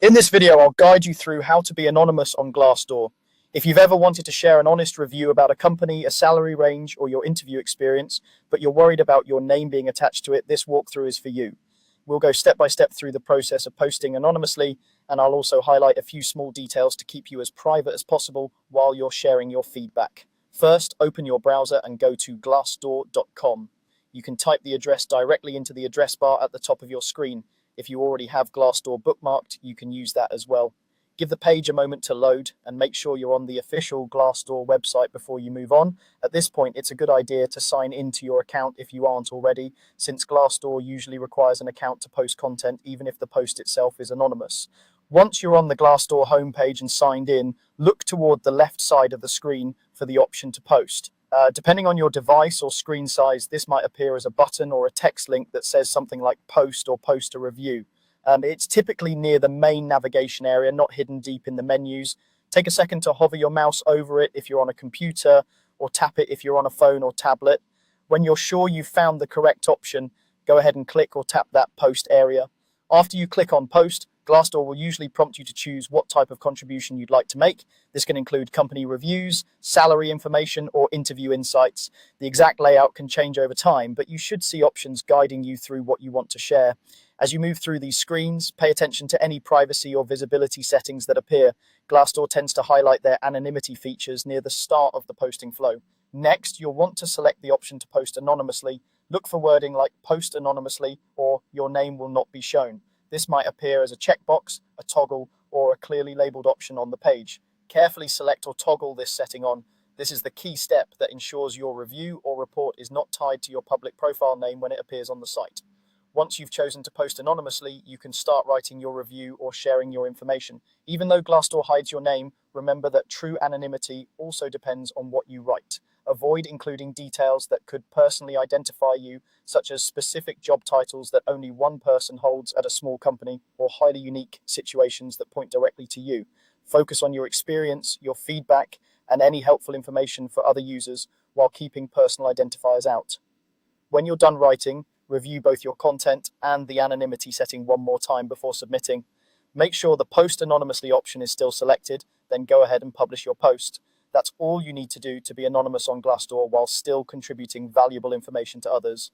In this video, I'll guide you through how to be anonymous on Glassdoor. If you've ever wanted to share an honest review about a company, a salary range, or your interview experience, but you're worried about your name being attached to it, this walkthrough is for you. We'll go step by step through the process of posting anonymously, and I'll also highlight a few small details to keep you as private as possible while you're sharing your feedback. First, open your browser and go to glassdoor.com. You can type the address directly into the address bar at the top of your screen. If you already have Glassdoor bookmarked, you can use that as well. Give the page a moment to load and make sure you're on the official Glassdoor website before you move on. At this point, it's a good idea to sign into your account if you aren't already, since Glassdoor usually requires an account to post content, even if the post itself is anonymous. Once you're on the Glassdoor homepage and signed in, look toward the left side of the screen for the option to post. Depending on your device or screen size, this might appear as a button or a text link that says something like post or post a review. It's typically near the main navigation area, not hidden deep in the menus. Take a second to hover your mouse over it if you're on a computer, or tap it if you're on a phone or tablet. When you're sure you've found the correct option, go ahead and click or tap that post area. After you click on post, Glassdoor will usually prompt you to choose what type of contribution you'd like to make. This can include company reviews, salary information, or interview insights. The exact layout can change over time, but you should see options guiding you through what you want to share. As you move through these screens, pay attention to any privacy or visibility settings that appear. Glassdoor tends to highlight their anonymity features near the start of the posting flow. Next, you'll want to select the option to post anonymously. Look for wording like post anonymously or your name will not be shown. This might appear as a checkbox, a toggle, or a clearly labeled option on the page. Carefully select or toggle this setting on. This is the key step that ensures your review or report is not tied to your public profile name when it appears on the site. Once you've chosen to post anonymously, you can start writing your review or sharing your information. Even though Glassdoor hides your name, remember that true anonymity also depends on what you write. Avoid including details that could personally identify you, such as specific job titles that only one person holds at a small company, or highly unique situations that point directly to you. Focus on your experience, your feedback, and any helpful information for other users while keeping personal identifiers out. When you're done writing, review both your content and the anonymity setting one more time before submitting. Make sure the post anonymously option is still selected, then go ahead and publish your post. That's all you need to do to be anonymous on Glassdoor while still contributing valuable information to others.